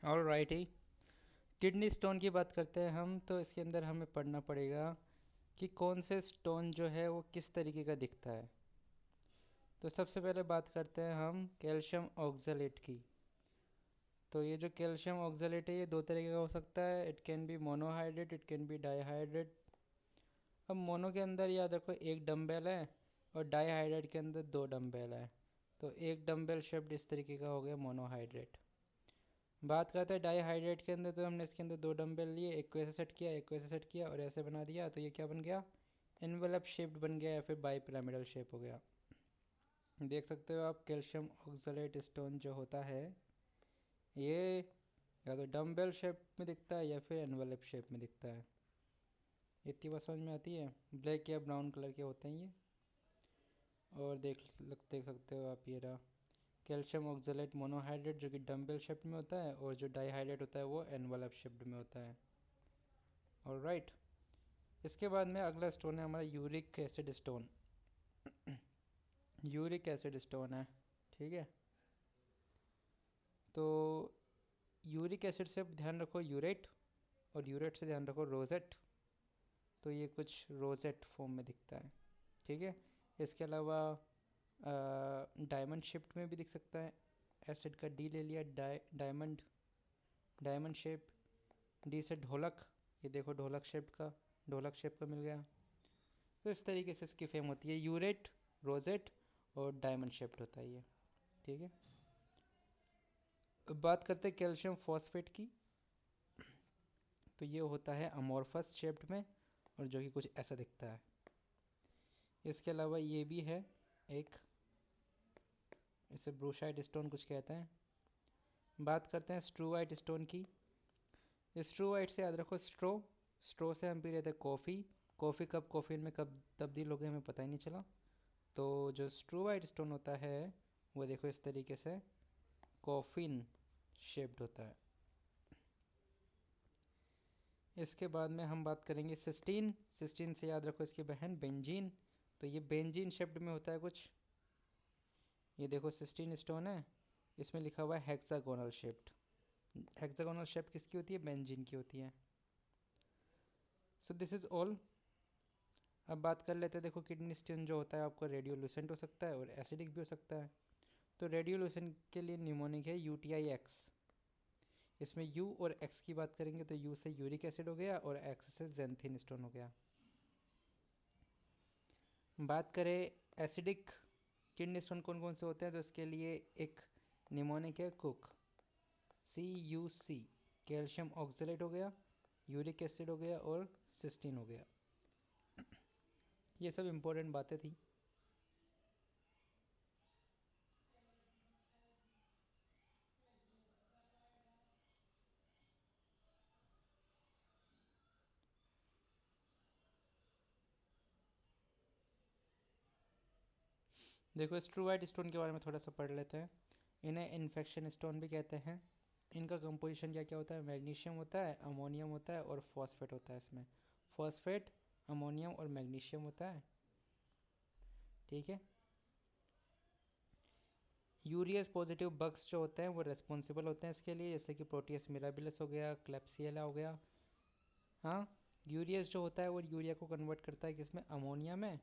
All righty. Kidney stone की बात करते हैं हम, तो इसके अंदर हमें पढ़ना पड़ेगा कि कौन से स्टोन जो है वो किस तरीके का दिखता है। तो सबसे पहले बात करते हैं हम कैल्शियम ऑक्सलेट की। तो ये जो कैल्शियम ऑक्सलेट है ये दो तरीके का हो सकता है। It can be monohydrate, it can be dihydrate. अब मोनो के अंदर याद रखो एक डम्बेल है और डाईहाइड्रेट के अंदर दो डम्बेल है। तो एक डम्बेल शेप्ड इस तरीके का हो गया मोनोहाइड्रेट। बात करते हैं डाईहाइड्रेट के अंदर, तो हमने इसके अंदर दो डंबल लिए, एक को ऐसे सेट किया, एक को ऐसे सेट किया और ऐसे बना दिया, तो ये क्या बन गया? एनवेलप शेप्ड बन गया या फिर बाई पिरामिडल शेप हो गया। देख सकते हो आप, कैल्शियम ऑक्सलेट स्टोन जो होता है ये या तो डम्बल शेप में दिखता है या फिर एनवेलप शेप में दिखता है। इतनी बात समझ में आती है। ब्लैक या ब्राउन कलर के होते हैं ये। और देख सकते हो आप, ये रहा कैल्शियम ऑक्सलेट मोनोहाइड्रेट जो कि डम्बल शेप में होता है, और जो डाईहाइड्रेट होता है वो एनवेलप शेप्ड में होता है। ऑलराइट। इसके बाद में अगला स्टोन है हमारा uric acid stone. Uric acid stone है, ठीक है। तो यूरिक एसिड से ध्यान रखो यूरेट, और यूरेट से ध्यान रखो रोजेट। तो ये कुछ रोजेट फॉर्म में दिखता है, ठीक है। इसके अलावा डायमंड शिफ्ट में भी दिख सकता है। एसिड का डी ले लिया, डायमंड, डायमंड शेप। डी से ढोलक, ये देखो ढोलक शेप का, ढोलक शेप का मिल गया। तो इस तरीके से इसकी फेम होती है, यूरेट, रोजेट और डायमंड शेप्ड होता है ये, ठीक है। अब बात करते हैं कैल्शियम फॉस्फेट की। तो ये होता है अमोर्फस शेप्ड में, और जो कि कुछ ऐसा दिखता है। इसके अलावा ये भी है एक, इसे ब्रूशाइट स्टोन कुछ कहते हैं। बात करते हैं स्ट्रूवाइट स्टोन की। स्ट्रूवाइट से याद रखो स्ट्रो, स्ट्रो से हम पी रहे थे कॉफ़ी, कॉफ़ी कब कॉफ़ी में कब तब्दील हो गई हमें पता ही नहीं चला। तो जो स्ट्रूवाइट स्टोन होता है वो देखो इस तरीके से कॉफिन शेप्ड होता है। इसके बाद में हम बात करेंगे सिस्टीन। सिस्टीन से याद रखो इसकी बहन बेंजीन। तो ये बेंजीन शेप्ड में होता है कुछ। ये देखो सिस्टीन स्टोन है, इसमें लिखा हुआ है हेक्सागोनल शेप्ड। हेक्सागोनल शेप किसकी होती है? बेंजीन की होती है। So this is all. अब बात कर लेते हैं, देखो किडनी स्टोन जो होता है आपको रेडियोलुसेंट हो सकता है और एसिडिक भी हो सकता है। तो रेडियोलुसेंट के लिए निमोनिक है UTI-X। इसमें U और X की बात करेंगे तो U से यूरिक एसिड हो गया और X से जेंथिन स्टोन हो गया। बात करें एसिडिक किडनी स्टोन कौन कौन से होते हैं, तो इसके लिए एक निमोनिक है कुक, CUC। कैल्शियम ऑक्सलेट हो गया, यूरिक एसिड हो गया और सिस्टीन हो गया। ये सब इम्पोर्टेंट बातें थी। देखो स्ट्रूवाइट स्टोन के बारे में थोड़ा सा पढ़ लेते हैं। इन्हें इन्फेक्शन स्टोन भी कहते हैं। इनका कंपोजिशन क्या क्या होता है? मैग्नीशियम होता है, अमोनियम होता है और फॉस्फेट होता है। इसमें फॉस्फेट, अमोनियम और मैग्नीशियम होता है, ठीक है। यूरियस पॉजिटिव बग्स जो होते हैं वो रेस्पॉन्सिबल होते हैं इसके लिए, जैसे कि प्रोटियस मिराबिलस हो गया, क्लेप्सियला हो गया। हाँ, यूरियस जो होता है वो यूरिया को कन्वर्ट करता है किसमें? अमोनिया में।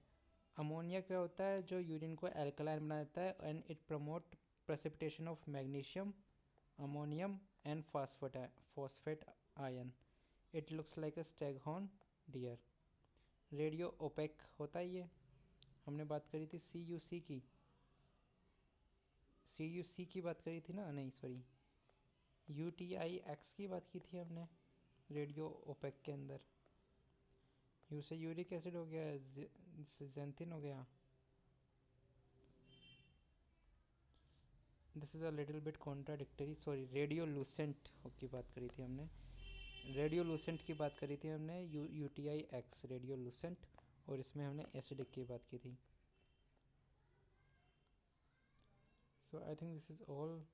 अमोनिया क्या होता है? जो यूरिन को एल्कलाइन बना देता है, and it promote precipitation of magnesium, ammonium and phosphate ion. It looks like a staghorn deer. Radio opaque होता है ये। हमने बात करी थी CUC की, CUC की बात करी थी ना, नहीं सॉरी, UTI-X की बात की थी हमने रेडियो ओपेक के अंदर। यू से यूरिक एसिड हो गया, जेंथिन हो गया। This is a little bit contradictory, sorry, radiolucent की बात करी थी हमने, रेडियोलूसेंट की बात करी थी हमने, UTI-X रेडियोलूसेंट, और इसमें हमने एसिडिक की बात की थी। So I think this is all.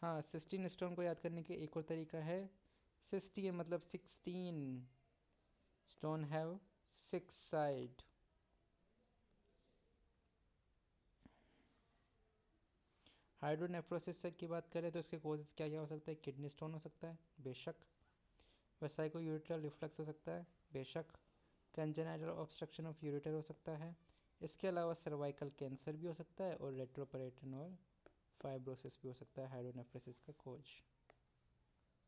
हाँ, सिस्टीन स्टोन को याद करने के एक और तरीका है। सिस्टीन मतलब 16, स्टोन हैव 6 साइड। हाइड्रोनेफ्रोसिस की बात करें तो इसके कोजेस क्या क्या हो सकता है? किडनी स्टोन हो सकता है, बेशक। वेसाइको यूरेटरल रिफ्लक्स हो सकता है, बेशक। कंजेनाइटल ऑब्स्ट्रक्शन ऑफ यूरेटर हो सकता है। इसके अलावा सर्वाइकल कैंसर भी हो सकता है और रेट्रोपरेटनल फाइब्रोसिस भी हो सकता है हाइड्रोनेफ्रोसिस का कोज।